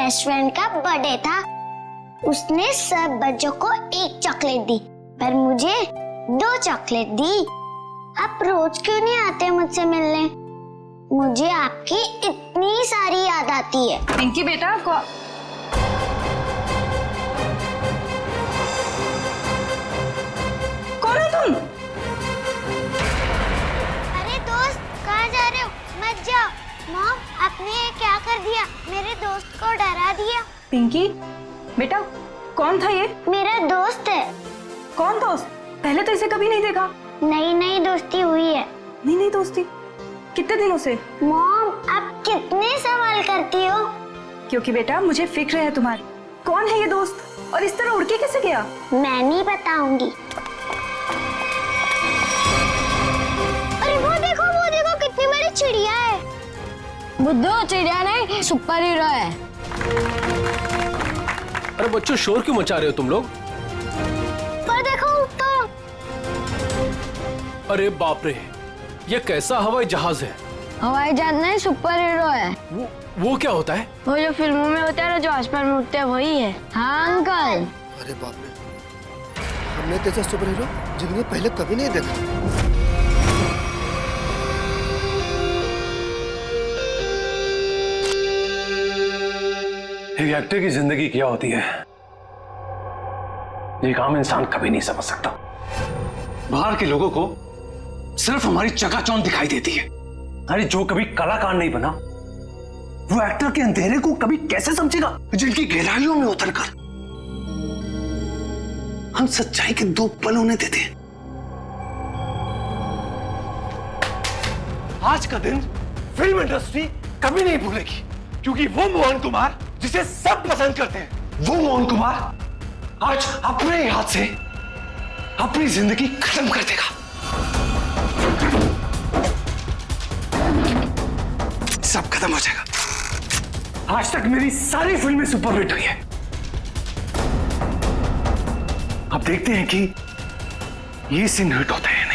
Best friend का birthday था। उसने सब बच्चों को एक चॉकलेट दी, पर मुझे 2 चॉकलेट दी। आप रोज क्यों नहीं आते मुझसे मिलने? मुझे आपकी इतनी सारी याद आती है। पिंकी बेटा कौन है तुम? अरे दोस्त, कहाँ जा रहे हो? मत जाओ। मॉम, आपने ये क्या कर दिया? मेरे दोस्त को डरा दिया। पिंकी बेटा, कौन था ये? मेरा दोस्त है। कौन दोस्त? पहले तो इसे कभी नहीं देखा। नई नई दोस्ती हुई है। नहीं दोस्ती, कितने दिनों से? मॉम, आप कितने सवाल करती हो? क्योंकि बेटा मुझे फिक्र है तुम्हारी। कौन है ये दोस्त और इस तरह उड़ के कैसे गया? मैं नहीं बताऊंगी। अरे वो देखो कितनी बड़ी चिड़िया है। बुद्धू, चिड़िया नहीं, सुपर हीरो है। अरे बच्चों, शोर क्यों मचा रहे हो तुम लोग? पर देखो ऊपर। अरे बाप रे, ये कैसा हवाई जहाज है? हवाई जहाज नहीं, सुपर हीरो है। वो क्या होता है? वो जो फिल्मों में होता है ना, जो आसमान में उड़ते हैं, वही है। हाँ अंकल। अरे बाप रे, हमने तो ऐसा सुपर हीरो जिंदगी में पहले कभी नहीं देखा। एक एक्टर की जिंदगी क्या होती है, ये एक आम इंसान कभी नहीं समझ सकता। बाहर के लोगों को सिर्फ हमारी चकाचौंध दिखाई देती है। अरे जो कभी कलाकार नहीं बना, वो एक्टर के अंधेरे को कभी कैसे समझेगा? जिनकी गहराइयों में उतरकर हम सच्चाई के 2 पल उन्हें देते हैं। आज का दिन फिल्म इंडस्ट्री कभी नहीं भूलेगी, क्योंकि वो मोहन कुमार जिसे सब पसंद करते हैं, वो मोहन कुमार आज अपने हाथ से अपनी जिंदगी खत्म कर देगा। सब खत्म हो जाएगा। आज तक मेरी सारी फिल्में सुपरहिट हुई है। अब देखते हैं कि ये सीन हिट होता है या नहीं।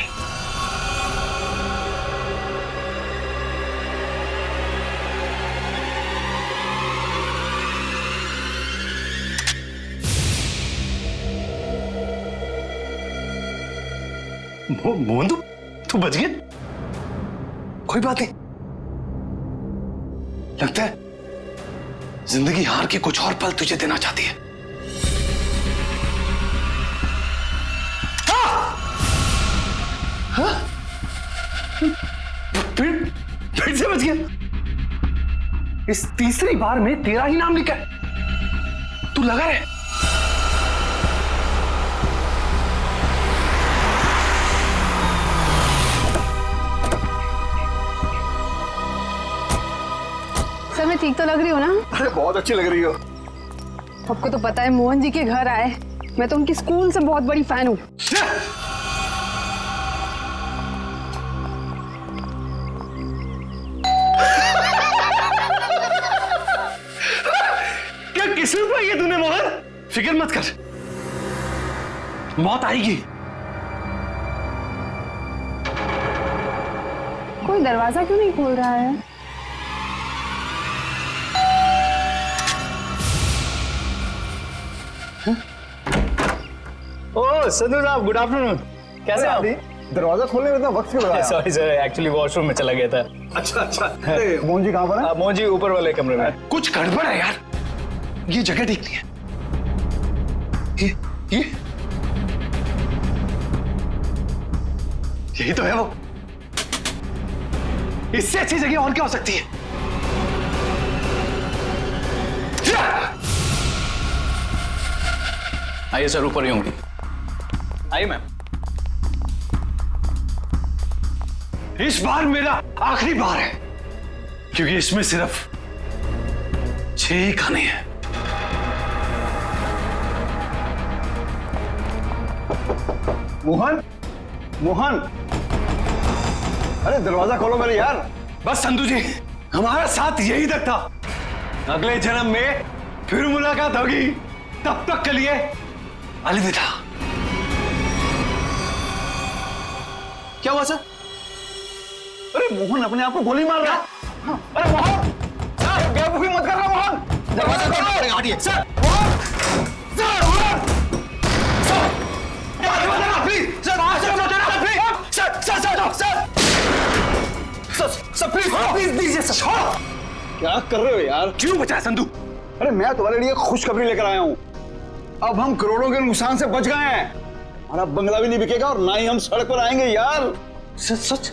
मोहन, तू बच गया? कोई बात नहीं। लगता है जिंदगी हार के कुछ और पल तुझे देना चाहती है। हाँ? फिर से बच गया। इस तीसरी बार में तेरा ही नाम लिखा है। तू लगा रहे। सर, मैं ठीक तो लग रही हूँ ना? अरे बहुत अच्छी लग रही हो। आपको तो पता है मोहन जी के घर आए, मैं तो उनकी स्कूल से बहुत बड़ी फैन हूँ। क्या किस्मत पाई है तूने मोहन? फिक्र मत कर, मौत आएगी। कोई दरवाजा क्यों नहीं खोल रहा है? ओह संधू साहब, गुड आफ्टरनून। कैसे आप? दरवाजा खोलने में इतना वक्त क्यों लगाया? सॉरी सर, एक्चुअली वॉशरूम में चला गया था। अच्छा। मोहन जी कहाँ पर है? मोहन जी ऊपर वाले कमरे में। कुछ गड़बड़ है यार, ये जगह ठीक नहीं है। ये यही तो है वो। इससे अच्छी जगह और क्या हो सकती है? आइए सर, ऊपर ही होंगी। आइए मैम। इस बार मेरा आखिरी बार है, क्योंकि इसमें सिर्फ 6 ही खाने हैं। मोहन, मोहन, अरे दरवाजा खोलो मेरे यार। बस संधू जी, हमारा साथ यही तक था। अगले जन्म में फिर मुलाकात होगी। तब तक के लिए अलविदा। क्या हुआ सर? अरे मोहन अपने आप को गोली मार रहा है। अरे मोहन, बेवकूफी मत कर रहा मोहन। दरवाजा खोलना पड़ेगा, हटिए। सर, क्या कर रहे हो यार? क्यों बचाया संधू? अरे मैं तुम्हारे लिए खुशखबरी लेकर आया हूँ। अब हम करोड़ों के नुकसान से बच गए हैं। हमारा बंगला भी नहीं बिकेगा और ना ही हम सड़क पर आएंगे यार। सच सच?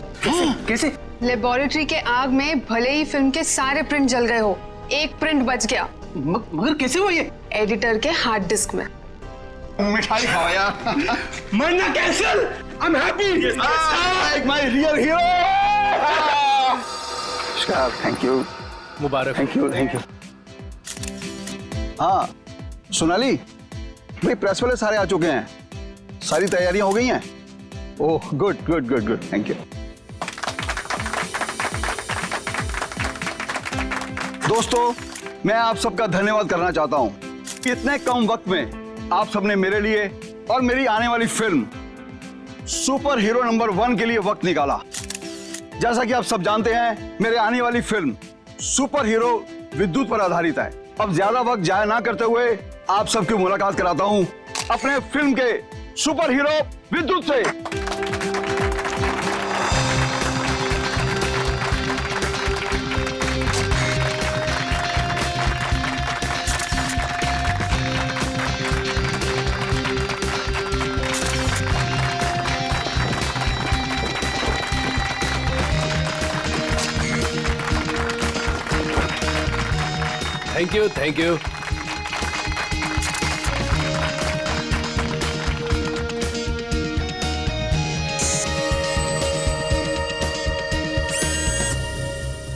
कैसे? लेबोरेटरी के आग में भले ही फिल्म के सारे प्रिंट जल गए हो, एक प्रिंट बच गया। मगर कैसे हुआ ये? एडिटर के हार्ड डिस्क में। मिठाई खाओ यार। मरना cancel. I am happy. My real hero. Thank you, Mubarak. Thank you, thank you. हाँ सोनाली भाई, प्रेस वाले सारे आ चुके हैं, सारी तैयारियां हो गई हैं। Oh good good good good, thank you. दोस्तों मैं आप सबका धन्यवाद करना चाहता हूं कि इतने कम वक्त में आप सबने मेरे लिए और मेरी आने वाली फिल्म सुपर हीरो नंबर 1 के लिए वक्त निकाला। जैसा कि आप सब जानते हैं, मेरे आने वाली फिल्म सुपर हीरो विद्युत पर आधारित है। अब ज्यादा वक्त जाया ना करते हुए आप सबकी मुलाकात कराता हूं अपने फिल्म के सुपर हीरो विद्युत से। Thank you, thank you.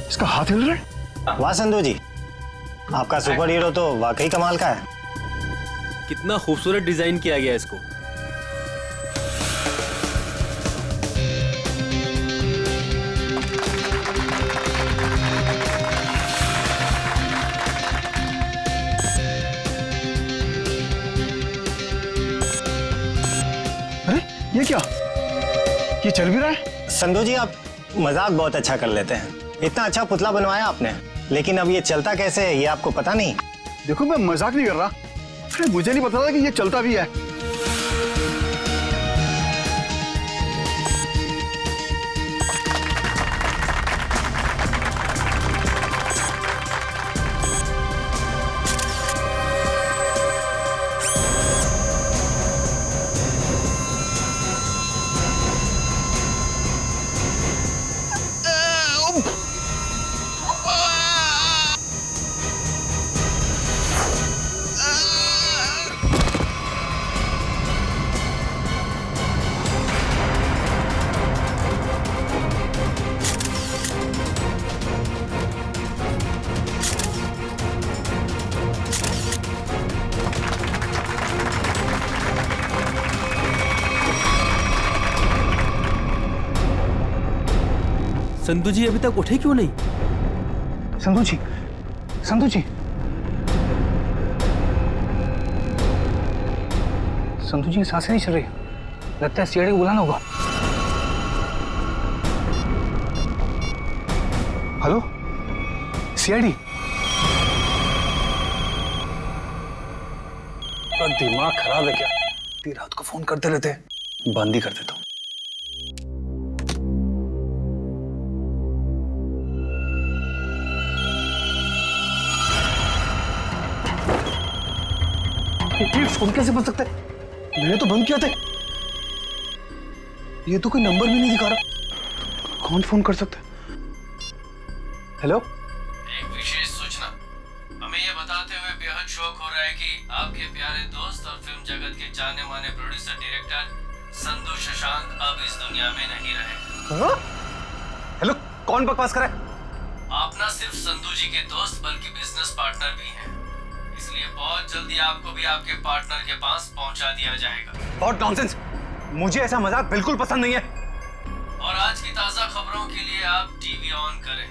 इसका हाथ हिल रहा है। वाह संधू जी, आपका सुपर हीरो तो वाकई कमाल का है। कितना खूबसूरत डिजाइन किया गया इसको। अरे ये क्या, ये चल भी रहा है? संधू जी आप मजाक बहुत अच्छा कर लेते हैं। इतना अच्छा पुतला बनवाया आपने, लेकिन अब ये चलता कैसे है ये आपको पता नहीं? देखो मैं मजाक नहीं कर रहा। अरे मुझे नहीं पता था कि ये चलता भी है। संधू जी अभी तक उठे क्यों नहीं? संधू जी, संधू जी, संधू जी की सांसें नहीं चल रही। लगता है सीआईडी को बुलाना होगा। Hello CID. दिमाग खराब है क्या? इतनी रात को फोन करते रहते हैं, बंद ही कर देता हूँ। ये फोन कैसे बन सकता है? मैंने तो बंद किया था। ये तो कोई नंबर भी नहीं दिखा रहा। कौन फोन कर सकता है? हेलो, एक विशेष सूचना। हमें यह बताते हुए बेहद शौक हो रहा है कि आपके प्यारे दोस्त और फिल्म जगत के जाने माने प्रोड्यूसर डायरेक्टर संधू शशांक अब इस दुनिया में नहीं रहे। हेलो, कौन बकवास कर रहा है? आप न सिर्फ संधू जी के दोस्त बल्कि बिजनेस पार्टनर भी हैं, इसलिए बहुत जल्दी आपको भी आपके पार्टनर के पास पहुंचा दिया जाएगा। बहुत नॉनसेंस, मुझे ऐसा मजाक बिल्कुल पसंद नहीं है। और आज की ताजा खबरों के लिए आप टीवी ऑन करें,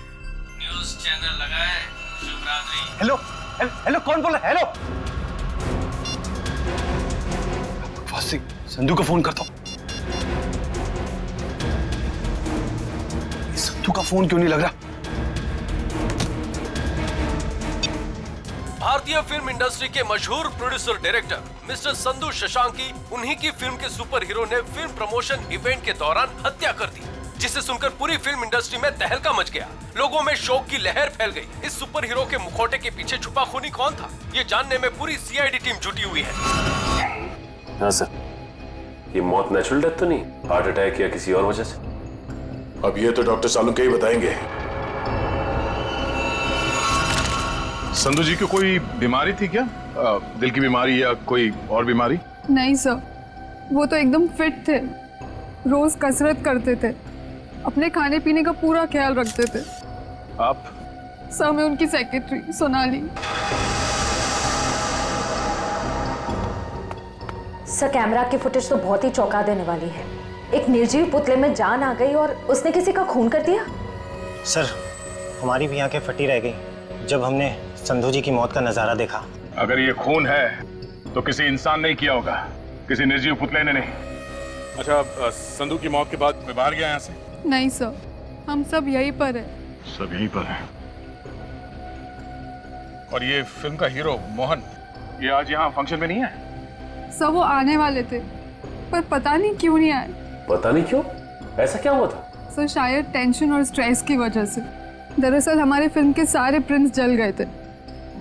न्यूज चैनल लगाएं। शुभ रात्रि। हेलो हेलो, कौन बोल रहा है? हेलो, संधू को फोन करता हूँ। संधू का फोन क्यों नहीं लग रहा? भारतीय फिल्म इंडस्ट्री के मशहूर प्रोड्यूसर डायरेक्टर मिस्टर संधू शशांकी, उन्हीं की फिल्म के सुपर हीरो ने फिल्म प्रमोशन इवेंट के दौरान हत्या कर दी, जिसे सुनकर पूरी फिल्म इंडस्ट्री में तहलका मच गया। लोगों में शोक की लहर फैल गई। इस सुपर हीरो के मुखौटे के पीछे छुपा खूनी कौन था, ये जानने में पूरी सीआईडी टीम जुटी हुई है। हाँ सर, ये मौत नेचुरल डेथ तो नहीं, हार्ट अटैक या किसी और वजह से? अब ये तो डॉक्टर सालुंके ही बताएंगे। संधू जी को कोई बीमारी थी क्या? दिल की बीमारी या कोई और बीमारी? नहीं सर, वो तो एकदम फिट थे, रोज कसरत करते थे, अपने खाने पीने का पूरा ख्याल रखते थे। आप? सर, मैं उनकी सेक्रेटरी सोनाली। सर, कैमरा की फुटेज तो बहुत ही चौंका देने वाली है। एक निर्जीव पुतले में जान आ गई और उसने किसी का खून कर दिया। सर, हमारी भी आंखें फटी रह गई जब हमने संधू जी की मौत का नजारा देखा। अगर ये खून है तो किसी इंसान ने किया होगा, किसी निर्जीव पुतले ने नहीं। अच्छा, संधू की मौत के बाद मैं बाहर गया यहाँ से? नहीं सर, हम सब यहीं पर है। सब यहीं पर हैं। और ये फिल्म का हीरो मोहन, ये आज यहाँ फंक्शन में नहीं है? सर, वो आने वाले थे पर पता नहीं क्यों नहीं आए। पता नहीं क्यों? ऐसा क्या हुआ था? सर, शायद टेंशन और स्ट्रेस की वजह से। दरअसल हमारे फिल्म के सारे प्रिंट्स जल गए थे,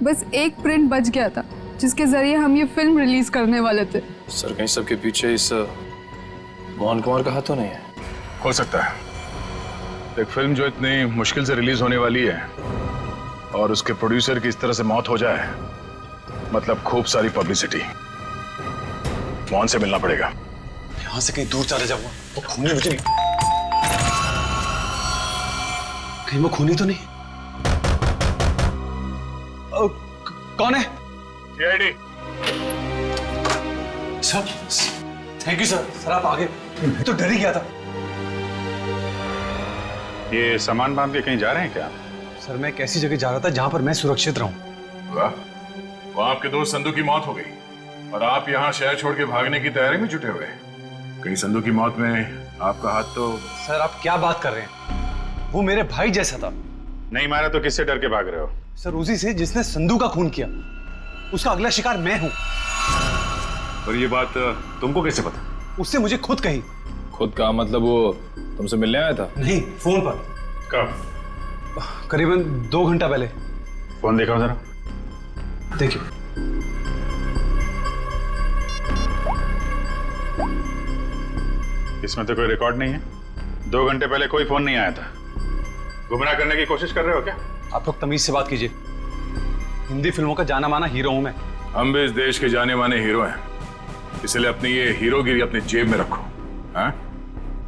बस एक प्रिंट बच गया था जिसके जरिए हम ये फिल्म रिलीज करने वाले थे। सर, कहीं सबके पीछे इस मोहन कुमार का हाथ तो नहीं है? हो सकता है। एक फिल्म जो इतनी मुश्किल से रिलीज होने वाली है और उसके प्रोड्यूसर की इस तरह से मौत हो जाए, मतलब खूब सारी पब्लिसिटी। मोहन से मिलना पड़ेगा। यहाँ से कहीं दूर चले जाऊंगा, वो खूनी मुझे नहीं, कहीं वो खूनी तो नहीं? कौन है? CID. Sir, thank you sir. Sir, आप आगे, मैं तो डर ही गया था। ये सामान बांध के कहीं जा रहे हैं क्या? सर, मैं एक ऐसी जगह जा रहा था जहां पर मैं सुरक्षित रहूं। वाह, वहां आपके दोस्त संधू की मौत हो गई और आप यहाँ शहर छोड़ के भागने की तैयारी में जुटे हुए। कहीं संधू की मौत में आपका हाथ तो? सर, आप क्या बात कर रहे हैं? वो मेरे भाई जैसा था। नहीं मारा तो किससे डर के भाग रहे हो? सर, उसी से जिसने संधू का खून किया, उसका अगला शिकार मैं हूं। और ये बात तुमको कैसे पता? उससे मुझे खुद कही। खुद का मतलब वो तुमसे मिलने आया था? नहीं, फोन पर। कब? करीबन 2 घंटा पहले। फोन देखा जरा। देखिए। इसमें तो कोई रिकॉर्ड नहीं है। 2 घंटे पहले कोई फोन नहीं आया था। गुमराह करने की कोशिश कर रहे हो क्या? आप लोग तमीज से बात कीजिए। हिंदी फिल्मों का जाना माना हीरो हूं मैं। हम भी इस देश के जाने माने हीरो हैं, इसलिए अपनी ये हीरोगिरी अपने जेब में रखो। हाँ?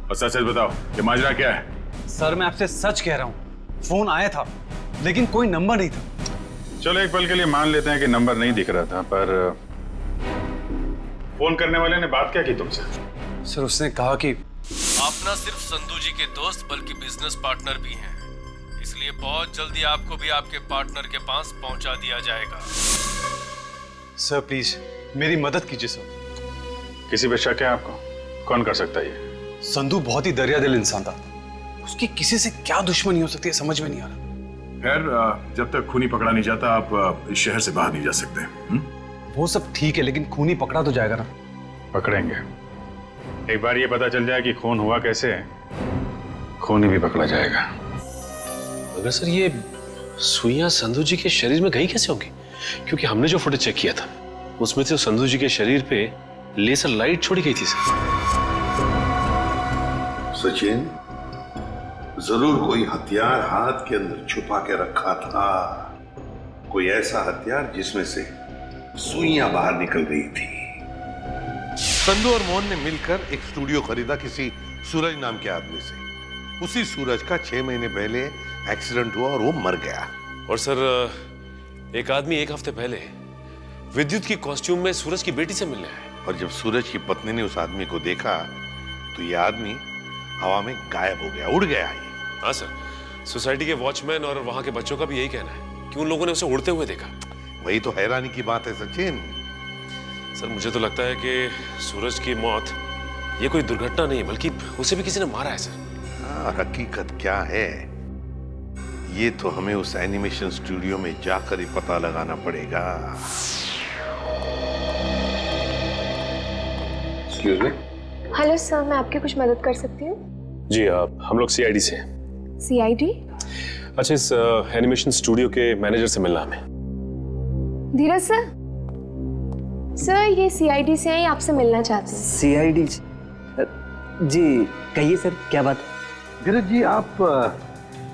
और सच सच बताओ, ये माजरा क्या है? सर, मैं आपसे सच कह रहा हूं, फोन आया था लेकिन कोई नंबर नहीं था। चलो एक पल के लिए मान लेते हैं कि नंबर नहीं दिख रहा था, पर फोन करने वाले ने बात क्या की तुमसे? सर, उसने कहा कि आप न सिर्फ संधू जी के दोस्त बल्कि बिजनेस पार्टनर भी हैं, इसलिए बहुत जल्दी आपको भी आपके पार्टनर के पास पहुंचा दिया जाएगा। सर, प्लीज मेरी मदद कीजिए सर। किसी पे शक है आपको? कौन कर सकता है ये? संधू बहुत ही दरियादिल इंसान था। उसकी किसी से क्या दुश्मनी हो सकती है, समझ में नहीं आ रहा। खैर, जब तक खूनी पकड़ा नहीं जाता आप इस शहर से बाहर नहीं जा सकते। वो सब ठीक है, लेकिन खूनी पकड़ा तो जाएगा ना? पकड़ेंगे। एक बार ये पता चल जाए कि खून हुआ कैसे है, खूनी भी पकड़ा जाएगा। मगर सर, ये सुइयां संधू जी के शरीर में गई कैसे होंगी? क्योंकि हमने जो फुटेज चेक किया था उसमें तो संधू जी के शरीर पे लेजर लाइट छोड़ी गई थी। सचिन, जरूर कोई हथियार हाथ के अंदर छुपा के रखा था, कोई ऐसा हथियार जिसमें से सुइयां बाहर निकल गई थी। संधू और मोहन ने मिलकर एक स्टूडियो खरीदा किसी सूरज नाम के आदमी से। उसी सूरज का 6 महीने पहले एक्सीडेंट हुआ और वो मर गया। और सर, एक आदमी 1 हफ्ते पहले विद्युत की कॉस्ट्यूम में सूरज की बेटी से मिलने आया। और जब सूरज की पत्नी ने उस आदमी को देखा तो ये आदमी हवा में गायब हो गया, उड़ गया। हाँ सर, सोसाइटी के वॉचमैन और वहां के बच्चों का भी यही कहना है कि उन लोगों ने उसे उड़ते हुए देखा। वही तो हैरानी की बात है सचिन। सर, मुझे तो लगता है कि सूरज की मौत ये कोई दुर्घटना नहीं बल्कि उसे भी किसी ने मारा है सर। हाँ, हकीकत क्या है ये तो हमें उस एनिमेशन स्टूडियो में जाकर ही पता लगाना पड़ेगा। Excuse me. हेलो सर, मैं आपकी कुछ मदद कर सकती हूँ? जी हम लोग सीआईडी से हैं। सीआईडी? अच्छा, इस एनिमेशन स्टूडियो के मैनेजर से मिलना हमें। धीरज सर, सर ये सीआईडी से हैं, आपसे मिलना चाहते हैं। सीआईडी जी, कहिए सर, क्या बात? धीरज जी, आप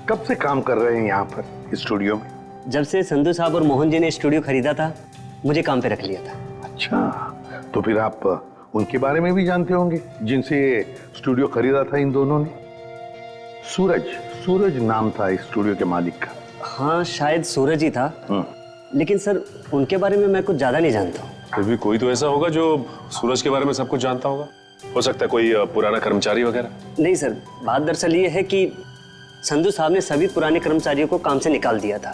कब से काम कर रहे हैं यहाँ पर स्टूडियो में? जब से संधू साहब और मोहन जी ने स्टूडियो खरीदा था, मुझे काम पे रख लिया था। अच्छा, तो फिर आप उनके बारे में भी जानते होंगे जिनसे स्टूडियो खरीदा था इन दोनों ने? सूरज नाम था इस स्टूडियो के मालिक का। हाँ, शायद सूरज ही था, लेकिन सर उनके बारे में मैं कुछ ज्यादा नहीं जानता हूँ। फिर भी कोई तो ऐसा होगा जो सूरज के बारे में सब कुछ जानता होगा। हो सकता है कोई पुराना कर्मचारी वगैरह। नहीं सर, बात दरअसल ये है कि संधू साहब ने सभी पुराने कर्मचारियों को काम से निकाल दिया था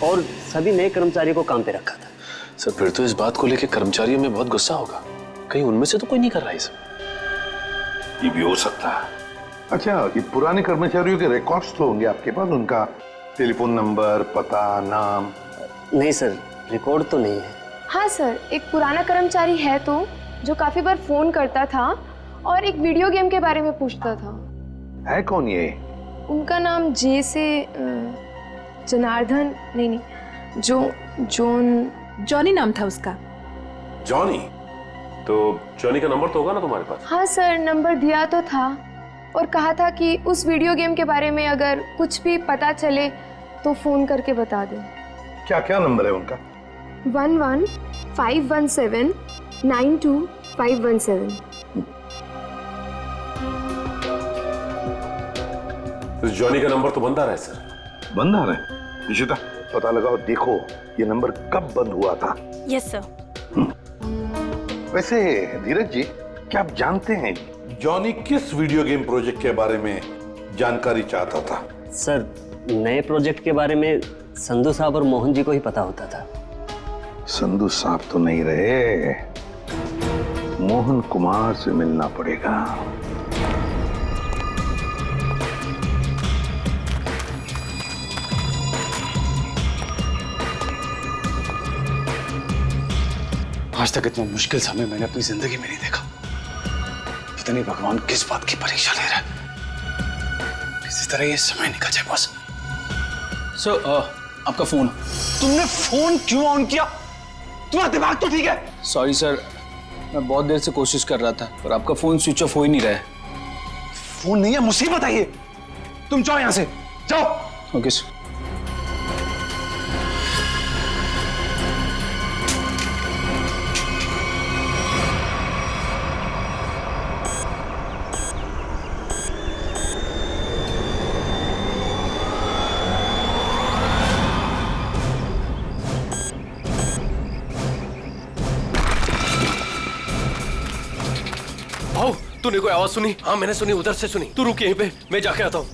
और सभी नए कर्मचारियों को काम पे रखा था। सर फिर तो इस बात को लेकर कर्मचारियों में बहुत गुस्सा होगा। कहीं उनमें से तो कोई नहीं कर रहा है सब। ये भी हो सकता है। अच्छा, ये पुराने कर्मचारियों के रिकॉर्ड्स तो होंगे आपके पास, उनका टेलीफोन नंबर, पता, नाम? नहीं सर, रिकॉर्ड तो नहीं है। हाँ सर, एक पुराना कर्मचारी है तो, जो काफी बार फोन करता था और एक वीडियो गेम के बारे में पूछता था। है कौन ये? उनका नाम जे से जनार्दन, नहीं, जॉनी नाम था उसका। जॉनी? तो जॉनी का नंबर तो होगा ना तुम्हारे पास? हाँ सर, नंबर दिया तो था और कहा था कि उस वीडियो गेम के बारे में अगर कुछ भी पता चले तो फोन करके बता दें। क्या क्या नंबर है उनका? 11-517-92517। जॉनी का नंबर तो बंद आ रहा है सर। बंद आ रहा है? निशिता, पता लगाओ, देखो ये नंबर कब बंद हुआ था। Yes sir. वैसे धीरज जी, क्या आप जानते हैं जॉनी किस वीडियो गेम प्रोजेक्ट के बारे में जानकारी चाहता था? सर, नए प्रोजेक्ट के बारे में संधू साहब और मोहन जी को ही पता होता था। संधू साहब तो नहीं रहे, मोहन कुमार से मिलना पड़ेगा। आज तक इतना मुश्किल समय मैंने अपनी जिंदगी में नहीं देखा। पता नहीं भगवान किस बात की परीक्षा ले रहा है। किसी तरह ये समय निकल जाए बस। सर, आपका फोन। तुमने फोन क्यों ऑन किया? तुम्हारा दिमाग तो ठीक है? सॉरी सर, मैं बहुत देर से कोशिश कर रहा था पर आपका फोन स्विच ऑफ हो ही नहीं रहा है। फोन नहीं है, मुसीबत है ये। तुम जाओ यहां से, जाओ। Okay sir. तूने कोई आवाज सुनी? हाँ मैंने सुनी, उधर से सुनी। तू रुक यहीं पे, मैं जाके आता हूँ।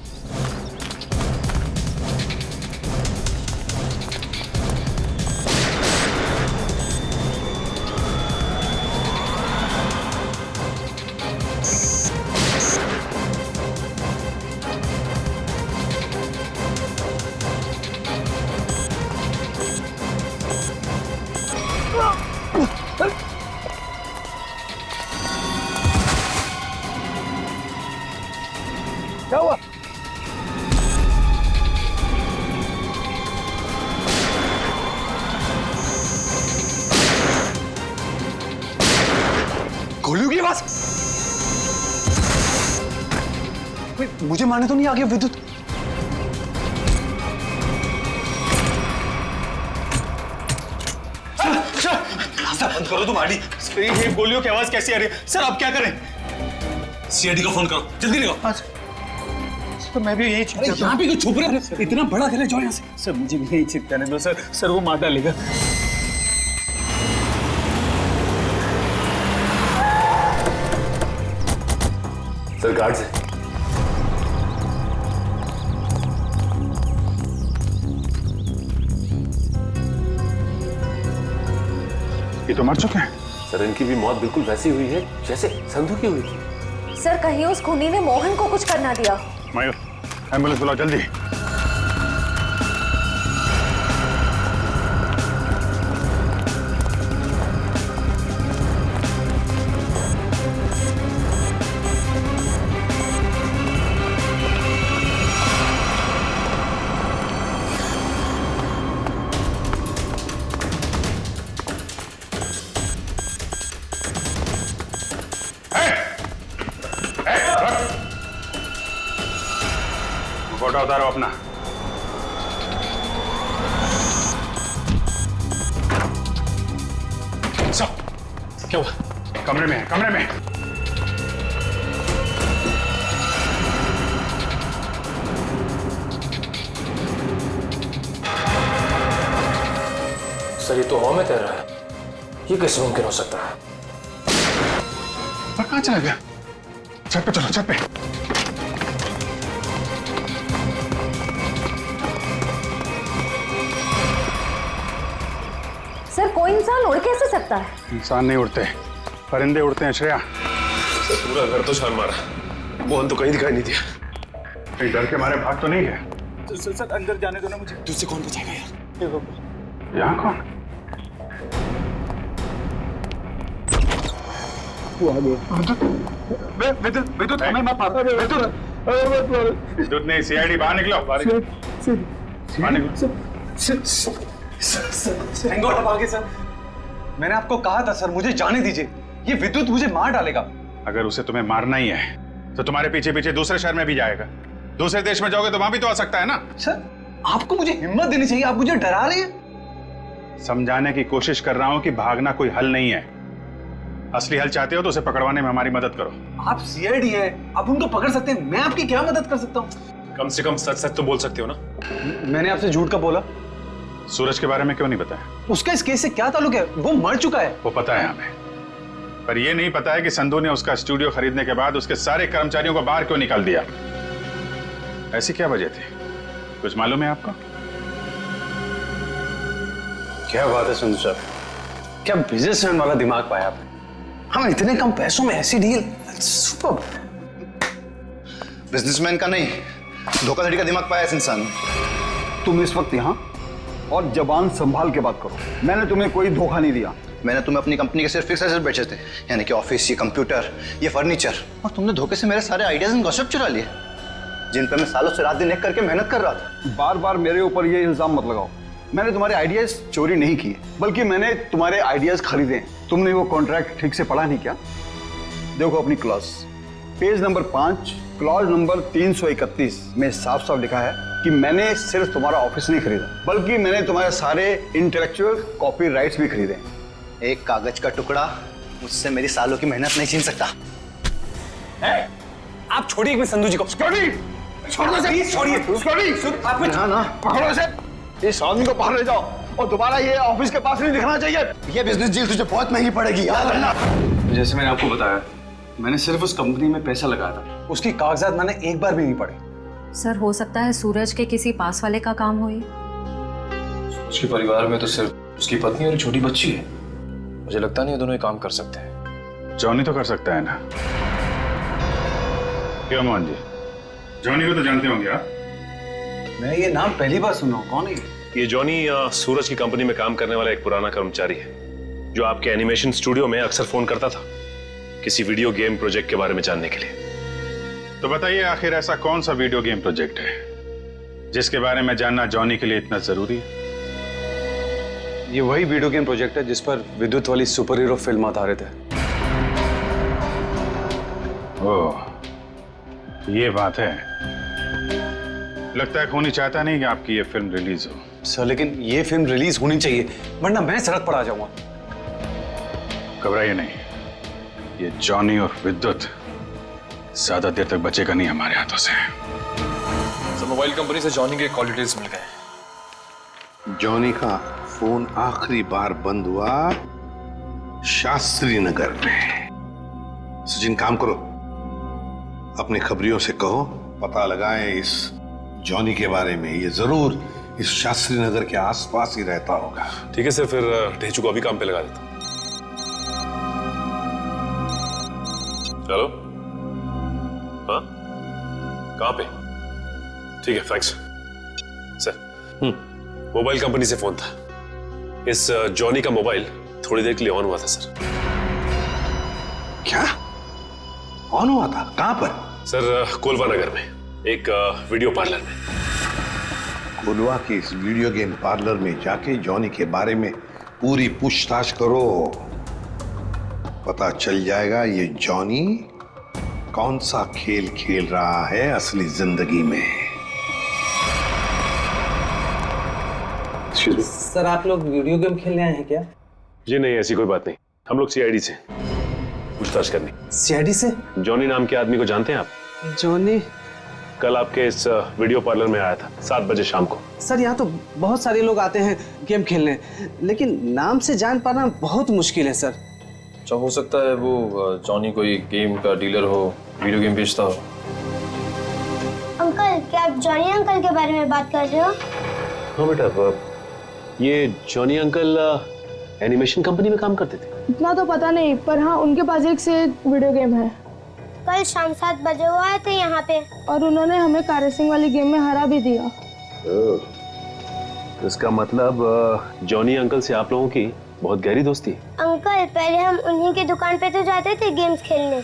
क्या हुआ? गोलियों की आवाज। मुझे मारने तो नहीं आ गया विद्युत? रास्ता बंद करो तुम आडी। ये गोलियों की आवाज कैसी आ रही है? सर आप क्या करें? सीआईडी को फोन करो, जल्दी निकलो। तो मैं भी यही छिप जाता हूं। यहाँ पे क्यों छुप रहे हो? इतना बड़ा घर है, जाओ यहाँ से। सर मुझे भी यही छिप जाने दो सर। सर वो मार डालेगा। सर गार्ड से। ये तो मर चुके हैं। सर इनकी भी मौत बिल्कुल वैसी हुई है जैसे संधू की हुई थी। सर, कहीं उस खूनी ने मोहन को कुछ करना दिया। मयूर, एम्बुलेंस बुलाओ जल्दी। फोटो उतारो अपना। क्या हुआ? कमरे में है, कमरे में। सर ये तो हवा में तैर रहा है, ये कैसे मुमकिन हो सकता है? पर कहाँ चला गया? छत पे चलो, छत पे। सर कोई इंसान उड़ कैसे सकता है? इंसान नहीं उड़ते, परिंदे उड़ते हैं श्रेया। सर पूरा घर तो छान मारा, मोहन तो कहीं दिखाई नहीं दिया। कहीं डर के मारे भाग तो नहीं है? सर अंदर जाने दो ना मुझे। तुझसे कौन बचाएगा यार? यहाँ कौन? विद्युत हमें मत मारो। विद्युत नहीं, सीआईडी बाहर निकलो, बाहर निकलो। सर मैंने आपको कहा था सर, मुझे जाने दीजिए, ये विद्युत मुझे मार डालेगा। अगर उसे तुम्हें मारना ही है तो तुम्हारे पीछे पीछे दूसरे शहर में भी जाएगा। दूसरे देश में जाओगे तो वहां भी तो आ सकता है ना। सर आपको मुझे हिम्मत देनी चाहिए, आप मुझे डरा रहे हैं। समझाने की कोशिश कर रहा हूं कि भागना कोई हल नहीं है। असली हल चाहते हो तो उसे पकड़वाने में हमारी मदद करो। आप सीआईडी है, आप उनको पकड़ सकते हैं, मैं आपकी क्या मदद कर सकता हूँ? कम से कम सच सच तो बोल सकते हो ना। मैंने आपसे झूठ का बोला? सूरज के बारे में क्यों नहीं बताया? उसका इस केस से क्या ताल्लुक है? वो मर चुका है। वो पता है हमें, पर यह नहीं पता है कि संधू ने उसका स्टूडियो खरीदने के बाद उसके सारे कर्मचारियों को बाहर क्यों निकाल दिया। ऐसी क्या वजह थी, कुछ मालूम है आपको? क्या बात है संधू साहब, क्या बिजनेसमैन वाला दिमाग पाया आपने। हम इतने कम पैसों में ऐसी डील, सुपर। बिजनेसमैन का नहीं, धोखाधड़ी का दिमाग पाया इस इंसान ने। तुम इस वक्त यहाँ और जबान संभाल के बात करो। मैंने तुम्हें कोई धोखा नहीं दिया। मैंने तुम्हें अपनी कंपनी के सिर्फ फिक्स एसेट बेचे थे, यानी कि ऑफिस, ये कंप्यूटर, ये फर्नीचर, और तुमने धोखे से मेरे सारे आइडियाज एंड गॉसिप चुरा लिए, जिन पर मैं सालों से रात दिन एक करके मेहनत कर रहा था। बार बार मेरे ऊपर ये इल्जाम मत लगाओ। मैंने तुम्हारे आइडियाज चोरी नहीं किए, बल्कि मैंने तुम्हारे आइडियाज खरीदे। तुमने वो कॉन्ट्रैक्ट ठीक से पढ़ा नहीं क्या? देखो अपनी clause, page number 5, clause number 331 में साफ साफ लिखा है कि मैंने सिर्फ तुम्हारा ऑफिस नहीं खरीदा, बल्कि मैंने तुम्हारे सारे इंटेलेक्चुअल कॉपीराइट्स भी खरीदे। एक कागज का टुकड़ा मुझसे मेरी सालों की मेहनत नहीं छीन सकता। आप छोड़िए एक संधू जी को। छोड़िए, ना पकड़ो इसे, इस आदमी को बाहर ले जाओ और दोबारा ये ऑफिस के पास नहीं दिखना चाहिए। ये बिजनेस डील तुझे बहुत महंगी पड़ेगी, याद रखना। जैसे मैंने आपको बताया, मैंने सिर्फ उस कंपनी में पैसा लगाया था, उसकी कागजात मैंने एक बार भी नहीं पढ़े। सर हो सकता है सूरज के किसी पास वाले का काम हो ये। उसके परिवार में तो सिर्फ उसकी पत्नी और एक छोटी बच्ची है, मुझे लगता नहीं ये दोनों ही काम कर सकते हैं। जॉनी तो कर सकता है ना? क्यों मोहन जी, जॉनी को तो जानते होंगे आप? मैं ये नाम पहली बार सुना हूं, कौन है ये जॉनी सूरज की कंपनी में काम करने वाला एक पुराना कर्मचारी है, जो आपके एनिमेशन स्टूडियो में अक्सर फोन करता था किसी वीडियो गेम प्रोजेक्ट के बारे में जानने के लिए। तो बताइए आखिर ऐसा कौन सा वीडियो गेम प्रोजेक्ट है जिसके बारे में जानना जॉनी के लिए इतना जरूरी है? ये वही वीडियो गेम प्रोजेक्ट है जिस पर विद्युत वाली सुपर हीरो फिल्म आधारित है। ओह, ये बात है। लगता है खूनी चाहता नहीं कि आपकी ये फिल्म रिलीज हो। सर लेकिन ये फिल्म रिलीज होनी चाहिए, वरना मैं सड़क पर आ जाऊंगा। घबराइए नहीं, ये जॉनी और विद्युत ज्यादा देर तक बचेगा नहीं हमारे हाथों से। सर मोबाइल कंपनी से जॉनी के कॉल डिटेल्स मिल गए। जॉनी का फोन आखिरी बार बंद हुआ शास्त्री नगर में। सचिन काम करो, अपने खबरियों से कहो पता लगाएं इस जॉनी के बारे में। ये जरूर इस शास्त्री नगर के आसपास ही रहता होगा। ठीक है सर, फिर ढेचू को अभी काम पे लगा देता हूं। हेलो, हाँ कहाँ पे? ठीक है, थैंक्स सर। मोबाइल कंपनी से फोन था। इस जॉनी का मोबाइल थोड़ी देर के लिए ऑन हुआ था सर। क्या ऑन हुआ था? कहां पर? सर कोलवा नगर में एक वीडियो पार्लर में। कोलवा के इस वीडियो गेम पार्लर में जाके जॉनी के बारे में पूरी पूछताछ करो पता चल जाएगा ये जॉनी कौन सा खेल खेल रहा है असली जिंदगी में। सर आप लोग वीडियो गेम खेलने आए हैं क्या? जी नहीं, ऐसी कोई बात नहीं। हम लोग सीआईडी से पूछताछ करनी। सीआईडी से? जॉनी नाम के आदमी को जानते हैं आप? जॉनी? कल आपके इस वीडियो पार्लर में आया था 7 बजे शाम को। सर यहाँ तो बहुत सारे लोग आते हैं गेम खेलने, लेकिन नाम से जान पाना बहुत मुश्किल है सर। अच्छा, हो सकता है वो जॉनी कोई गेम का डीलर हो, वीडियो गेम बेचता हो। अंकल, क्या आप जॉनी अंकल के बारे में बात कर रहे हो? हाँ बेटा, ये जॉनी अंकल एनिमेशन कंपनी में काम करते थे। इतना तो पता नहीं, पर हाँ उनके पास एक से एक वीडियो गेम है। कल शाम 7 बजे वो आए थे यहाँ पे और उन्होंने हमें कार रेसिंग वाली गेम में हरा भी दिया। इसका मतलब जॉनी अंकल से आप लोगों की बहुत गहरी दोस्ती है। अंकल, पहले हम उन्हीं की दुकान पे तो जाते थे गेम्स खेलने।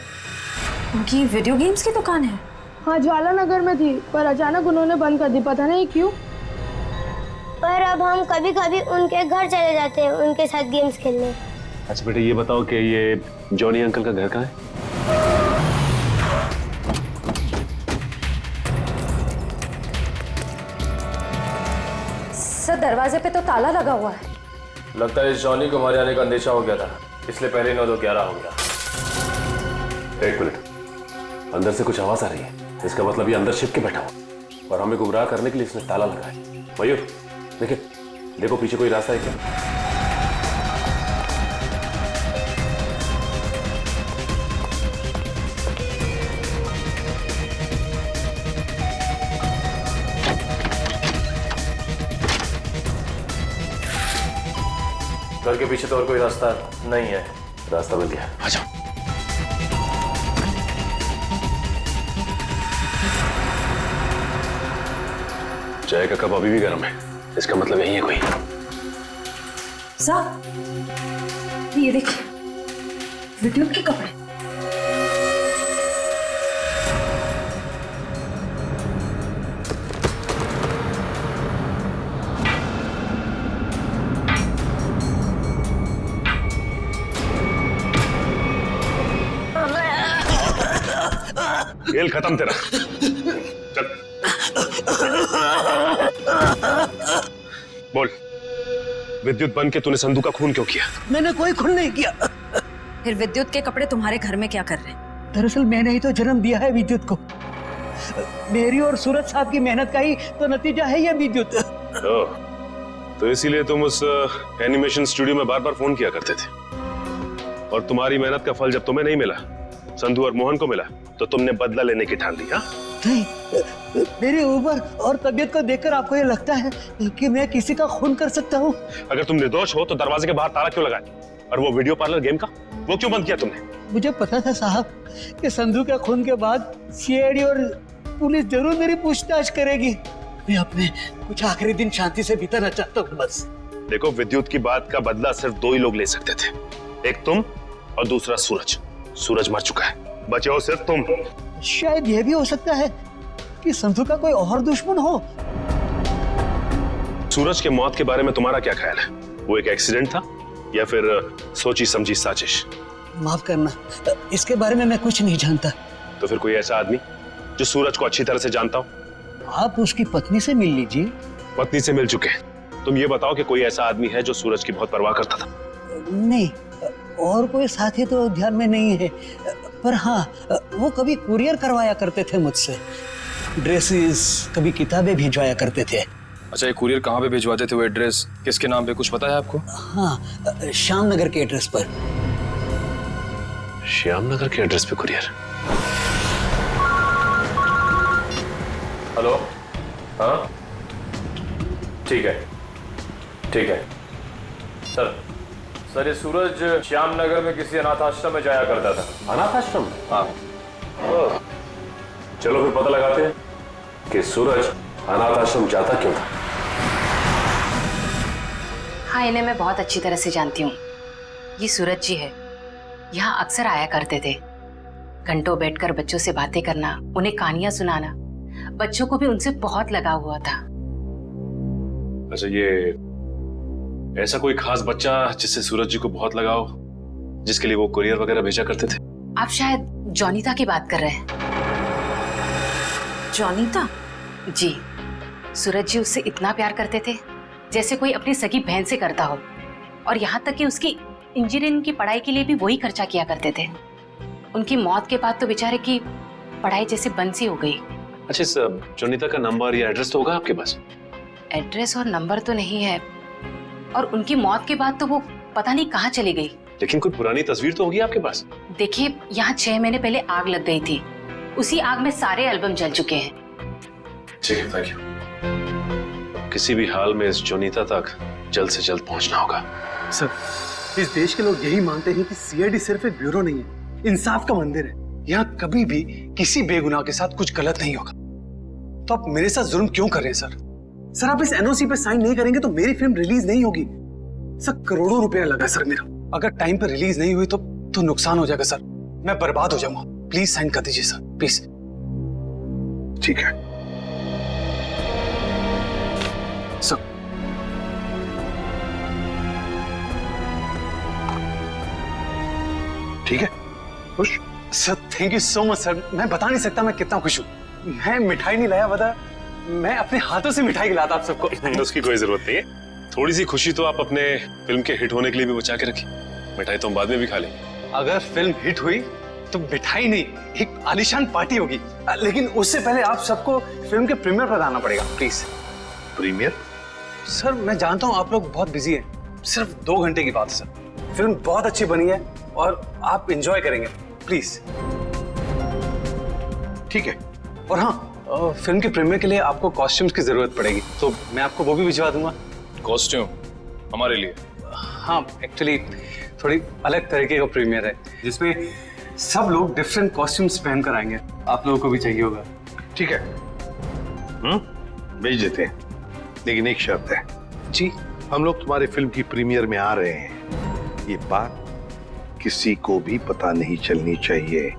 उनकी वीडियो गेम्स की दुकान है? हाँ, ज्वाला नगर में थी, पर अचानक उन्होंने बंद कर दी, पता नहीं क्यों। पर अब हम कभी कभी उनके घर चले जाते हैं उनके साथ गेम्स खेलने। अच्छा बेटा, ये बताओ कि ये जॉनी अंकल का घर कहाँ है? सर दरवाजे पे तो ताला लगा हुआ है। लगता है इस जॉनी को हमारे आने का अंदेशा हो गया था, इसलिए पहले 9-2-11 हो गया। 1 मिनट, अंदर से कुछ आवाज आ रही है। इसका मतलब ये अंदर छिप के बैठा हुआ और हमें गुमराह करने के लिए इसने ताला लगाया। मयूर, देखिए, देखो पीछे कोई रास्ता है क्या? घर के पीछे तो और कोई रास्ता नहीं है। रास्ता मिल गया, आ जाओ। चाय का कप अभी भी गर्म है, इसका मतलब यही है कोई। साहब, ये देखिए विद्युत के कपड़े। खेल खत्म तेरा, चल। बोल, विद्युत बन के तूने संधू का खून क्यों किया? मैंने कोई खून नहीं किया। फिर विद्युत के कपड़े तुम्हारे घर में क्या कर रहे हैं? दरअसल मैंने ही तो जन्म दिया है विद्युत को। मेरी और सूरज साहब की मेहनत का ही तो नतीजा है ये विद्युत। तो इसीलिए तुम उस एनिमेशन स्टूडियो में बार बार फोन किया करते थे, और तुम्हारी मेहनत का फल जब तुम्हें नहीं मिला, संधू और मोहन को मिला, तो तुमने बदला लेने की ठान ली। हाँ? नहीं, मेरी उम्र और तबीयत को देखकर आपको ये लगता है कि मैं किसी का खून कर सकता हूँ? अगर तुम निर्दोष हो तो दरवाजे के बाहर ताला क्यों लगाया? और वो वीडियो पार्लर गेम का, वो क्यों बंद किया तुमने? मुझे पता था साहब कि संधू के खून के बाद सीआईडी और पुलिस जरूर मेरी पूछताछ करेगी। मैं अपने कुछ आखिरी दिन शांति से बिताना चाहता हूँ बस। देखो, विद्युत की बात का बदला सिर्फ 2 ही लोग ले सकते थे, एक तुम और दूसरा सूरज। सूरज मर चुका है, बचे हो सिर्फ तुम। शायद यह भी हो सकता है कि संधू का कोई और दुश्मन हो। सूरज के मौत के बारे में तुम्हारा क्या ख्याल है? वो एक एक्सीडेंट था या फिर सोची समझी साजिश? माफ करना, इसके बारे में मैं कुछ नहीं जानता। तो फिर कोई ऐसा आदमी जो सूरज को अच्छी तरह से जानता हो? आप उसकी पत्नी से मिल लीजिए। पत्नी से मिल चुके हैं, तुम ये बताओ कि कोई ऐसा आदमी है जो सूरज की बहुत परवाह करता था? नहीं, और कोई साथी तो ध्यान में नहीं है, पर हाँ, वो कभी कुरियर करवाया करते थे मुझसे। ड्रेसेस, कभी किताबें भिजवाया करते थे। अच्छा, ये कुरियर कहाँ पे भिजवाते थे? वो एड्रेस किसके नाम पे, कुछ पता है आपको? हाँ, श्याम नगर के एड्रेस पर। श्याम नगर के एड्रेस पे कुरियर? हेलो, हाँ ठीक है, ठीक है सर, ये सूरज श्याम नगर में किसी अनाथ आश्रम में जाया करता था। अनाथ आश्रम? हाँ। चलो फिर पता लगाते हैं कि सूरज अनाथ आश्रम जाता क्यों था। हाँ, इन्हें मैं बहुत अच्छी तरह से जानती हूँ। ये सूरज जी है, यहाँ अक्सर आया करते थे। घंटों बैठकर बच्चों से बातें करना, उन्हें कहानियां सुनाना, बच्चों को भी उनसे बहुत लगाव हुआ था। अच्छा, ये ऐसा कोई खास बच्चा जिससे सूरज जी को बहुत लगाव? जिसके लिए वो कुरियर वगैरह भेजा करते थे? आप शायद जॉनीता की बात कर रहे हैं। जॉनीता? जी, सूरज जी उससे इतना प्यार करते थे जैसे कोई अपनी सगी बहन से करता हो, और यहाँ तक कि उसकी इंजीनियरिंग की पढ़ाई के लिए भी वही खर्चा किया करते थे। उनकी मौत के बाद तो बेचारे की पढ़ाई जैसे बंद सी हो गई। अच्छा, इस जोनीता का नंबर या एड्रेस तो होगा आपके पास? एड्रेस और नंबर तो नहीं है, और उनकी मौत के बाद तो वो पता नहीं कहाँ चली गई। लेकिन कोई पुरानी तस्वीर तो होगी आपके पास? देखिए, यहाँ 6 महीने पहले आग लग गई थी, उसी आग में सारे एल्बम जल चुके हैं। ठीक है, थैंक यू। किसी भी हाल में इस जोनीता तक जल्द से जल्द पहुंचना होगा। सर, इस देश के लोग यही मानते हैं कि सीआईडी सिर्फ एक ब्यूरो नहीं है, इंसाफ का मंदिर है। यहाँ कभी भी किसी बेगुनाह के साथ कुछ गलत नहीं होगा। तो आप मेरे साथ जुल्म क्यों कर रहे हैं सर? सर, आप इस एनओसी पे साइन नहीं करेंगे तो मेरी फिल्म रिलीज नहीं होगी। सर, करोड़ों रुपया लगा सर मेरा। अगर टाइम पर रिलीज नहीं हुई तो नुकसान हो जाएगा सर, मैं बर्बाद हो जाऊंगा। प्लीज साइन कर दीजिए सर, प्लीज। ठीक है सर। ठीक है, खुश? Sir, thank you so much sir. मैं बता नहीं सकता मैं कितना खुश हूँ। मैं मिठाई नहीं लाया, बता, मैं अपने हाथों से मिठाई खिलाता आप सबको। उसकी कोई जरूरत नहीं है। थोड़ी सी खुशी तो आप अपने फिल्म के हिट होने के लिए भी बचा के रखिए। मिठाई तो हम बाद में भी खा लेंगे। अगर फिल्म हिट हुई तो मिठाई नहीं, एक आलीशान पार्टी होगी। लेकिन उससे पहले आप सबको फिल्म के प्रीमियर पर आना पड़ेगा, प्लीज। प्रीमियर? सर, मैं जानता हूँ आप लोग बहुत बिजी हैं, सिर्फ 2 घंटे की बात है सर। फिल्म बहुत अच्छी बनी है और आप एंजॉय करेंगे, प्लीज। ठीक है। और हाँ, फिल्म के प्रीमियर के लिए आपको कॉस्ट्यूम्स की जरूरत पड़ेगी, तो मैं आपको वो भी भिजवा दूंगा। कॉस्ट्यूम हमारे लिए? हाँ, एक्चुअली थोड़ी अलग तरीके का प्रीमियर है जिसमें सब लोग डिफरेंट कॉस्ट्यूम्स पहन कर आएंगे। आप लोगों को भी चाहिए होगा। ठीक है, भेज देते हैं, लेकिन एक शर्त है। जी? हम लोग तुम्हारे फिल्म की प्रीमियर में आ रहे हैं, ये बात किसी को भी पता नहीं चलनी चाहिए।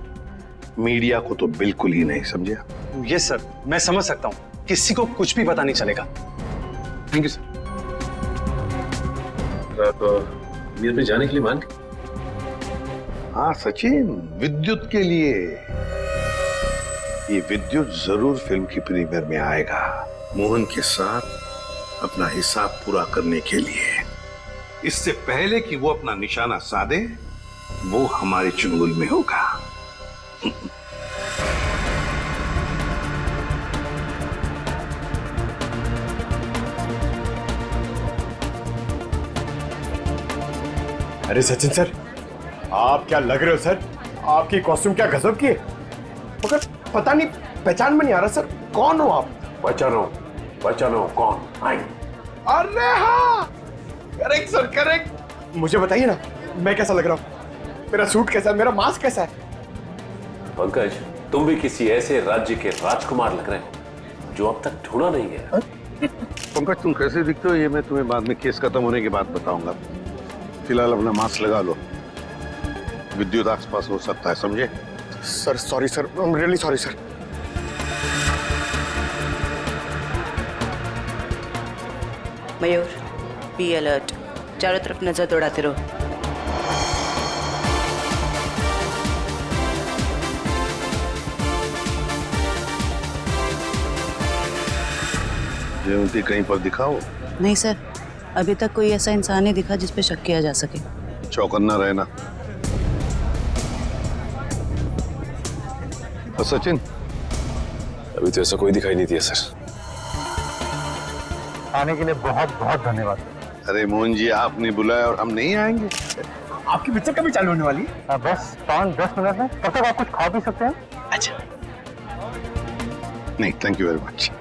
मीडिया को तो बिल्कुल ही नहीं, समझा? यस सर, मैं समझ सकता हूँ, किसी को कुछ भी पता नहीं चलेगा। Thank you sir. आप प्रीमियर पे जाने के लिए मान? हाँ सचिन, विद्युत के लिए। ये विद्युत जरूर फिल्म की प्रीमियर में आएगा, मोहन के साथ अपना हिसाब पूरा करने के लिए। इससे पहले कि वो अपना निशाना साधे, वो हमारे चुंगल में होगा। अरे सचिन सर, आप क्या लग रहे हो सर? आपकी कॉस्ट्यूम क्या गजब की है, मगर पता नहीं पहचान में नहीं आ रहा सर, कौन हो आप? बचानो कौन? अरे हाँ, करेक्ट सर, करेक्ट। मुझे बताइए ना, मैं कैसा लग रहा हूँ? मेरा सूट कैसा है, मेरा मास्क कैसा है? पंकज, तुम भी किसी ऐसे राज्य के राजकुमार लग रहे हो जो अब तक ढूंढा नहीं है। पंकज, तुम कैसे दिखते हो ये मैं तुम्हें बाद में केस खत्म होने के बाद बताऊंगा। फिलहाल अपना मास्क लगा लो, विद्युत आसपास हो सकता है, समझे? Sir sorry sir, I am really sorry sir. Mayur, be alert, चारों तरफ नजर दौड़ाते रहो। जयवंती कहीं पर दिखाओ। नहीं सर, अभी तक कोई ऐसा इंसान नहीं दिखा जिस पे शक किया जा सके। चौकन्ना रहना। और सचिन? अभी तो ऐसा कोई दिखाई नहीं दिया सर। आने के लिए बहुत बहुत धन्यवाद। अरे मोहन जी, आपने बुलाया और हम नहीं आएंगे? आपकी पिक्चर कभी चालू होने वाली है? बस 5-10 मिनट में, तब तक आप कुछ खा भी सकते हैं। अच्छा, नहीं थैंक यू वेरी मच।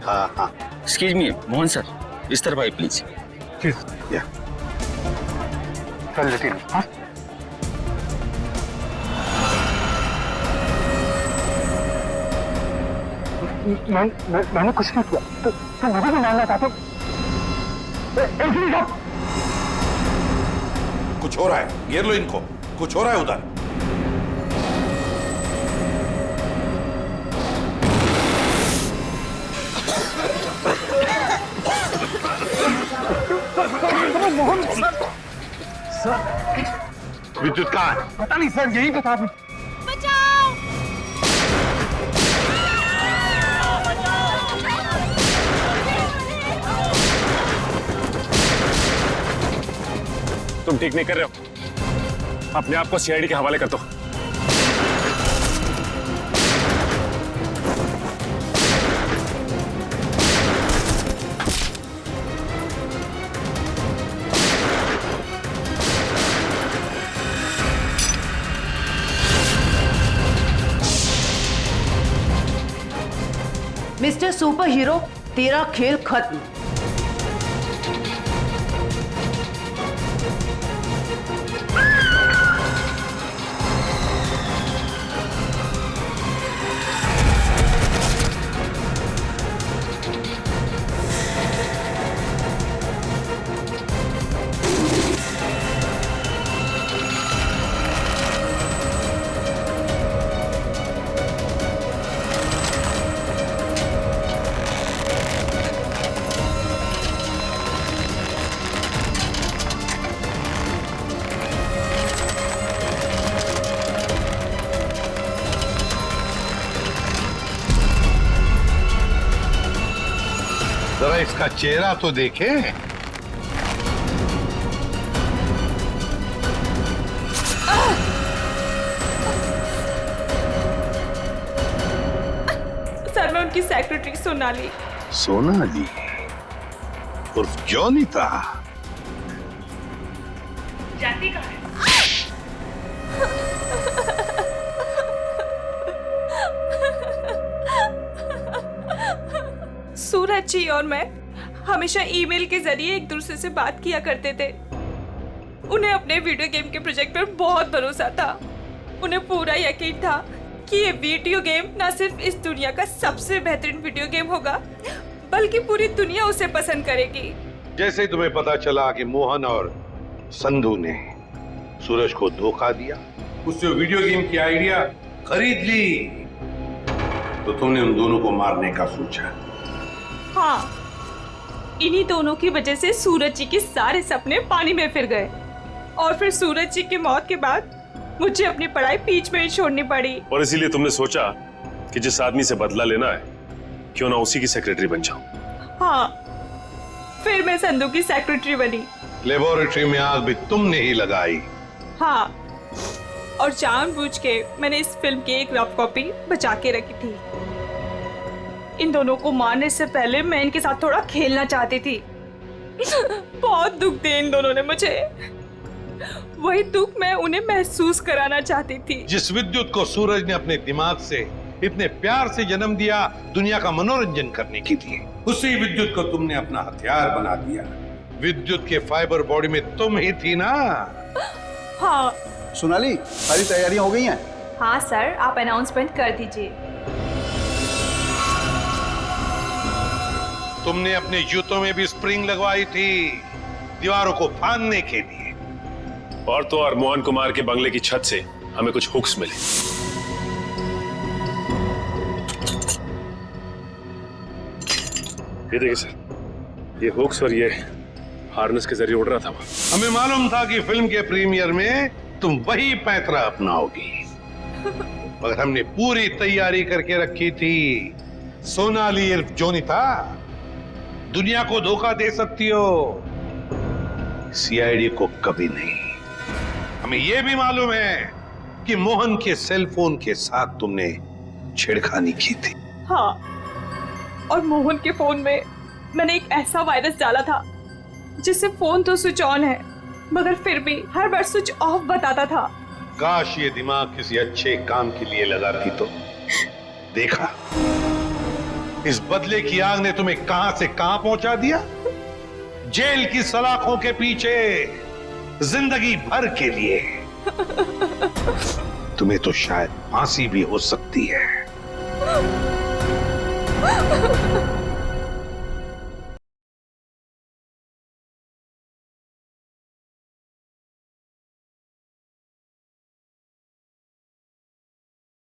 हाँ हाँ, एक्सक्यूज मी मोहन सर, इस तरफ आइए प्लीज। या चल लेते हैं। मैंने कुछ नहीं किया, तो मुझे भी मानना चाहते हो? कुछ हो रहा है, घेर लो इनको, कुछ हो रहा है उधर। विद्युत कहाँ है? पता नहीं सर, यही बता दो। तुम ठीक नहीं कर रहे हो, अपने आप को सीआईडी के हवाले कर दो। मिस्टर सुपर हीरो, तेरा खेल खत्म। जरा इसका चेहरा तो देखे। सर, मैं उनकी सेक्रेटरी सोनाली। सोनाली उर्फ जॉनी था। जाती कहाँ है? सूरज जी और मैं हमेशा ईमेल के जरिए एक दूसरे से बात किया करते थे। उन्हें अपने वीडियो गेम के प्रोजेक्ट पर बहुत भरोसा था। उन्हें पूरा यकीन था कि ये वीडियो गेम न सिर्फ इस दुनिया का सबसे बेहतरीन वीडियो गेम होगा, बल्कि पूरी दुनिया उसे पसंद करेगी। जैसे ही तुम्हें पता चला कि मोहन और संधू ने सूरज को धोखा दिया, उससे वीडियो गेम की आइडिया खरीद ली, तो तुमने उन दोनों को मारने का सोचा। हाँ, इन्हीं दोनों की वजह से सूरज जी के सारे सपने पानी में फिर गए और फिर सूरज जी की मौत के बाद मुझे अपनी पढ़ाई बीच में ही छोड़नी पड़ी। और इसीलिए तुमने सोचा कि जिस आदमी से बदला लेना है, क्यों ना उसी की सेक्रेटरी बन जाऊं। हाँ, फिर मैं संधू की सेक्रेटरी बनी। लेबोरेटरी में आग भी तुमने ही लगाई। हाँ, और जानबूझ के मैंने इस फिल्म की एक रफ कॉपी बचा के रखी थी। इन दोनों को मारने से पहले मैं इनके साथ थोड़ा खेलना चाहती थी। बहुत दुख दिए इन दोनों ने मुझे। वही दुख मैं उन्हें महसूस कराना चाहती थी। जिस विद्युत को सूरज ने अपने दिमाग से इतने प्यार से जन्म दिया दुनिया का मनोरंजन करने के लिए, उसी विद्युत को तुमने अपना हथियार बना दिया। विद्युत के फाइबर बॉडी में तुम ही थी ना? हाँ। सोनाली, सारी तैयारियां हो गई हैं? हाँ सर, आप अनाउंसमेंट कर दीजिए। तुमने अपने जूतों में भी स्प्रिंग लगवाई थी, दीवारों को फाड़ने के लिए। और तो और मोहन कुमार के बंगले की छत से हमें कुछ हुक्स मिले। ये देखिए सर, ये हुक्स और ये हार्नेस के जरिए उड़ रहा था। हमें मालूम था कि फिल्म के प्रीमियर में तुम वही पैंतरा अपनाओगी, मगर हमने पूरी तैयारी करके रखी थी। सोनाली इर्फ जोनीता, दुनिया को धोखा दे सकती हो, सीआईडी को कभी नहीं। हमें यह भी मालूम है कि मोहन के सेल फोन के साथ तुमने छेड़खानी की थी। हाँ, और मोहन के फोन में मैंने एक ऐसा वायरस डाला था जिससे फोन तो स्विच ऑन है, मगर फिर भी हर बार स्विच ऑफ बताता था। काश ये दिमाग किसी अच्छे काम के लिए लगाती तो। देखा, इस बदले की आग ने तुम्हें कहां से कहां पहुंचा दिया। जेल की सलाखों के पीछे जिंदगी भर के लिए। तुम्हें तो शायद फांसी भी हो सकती है।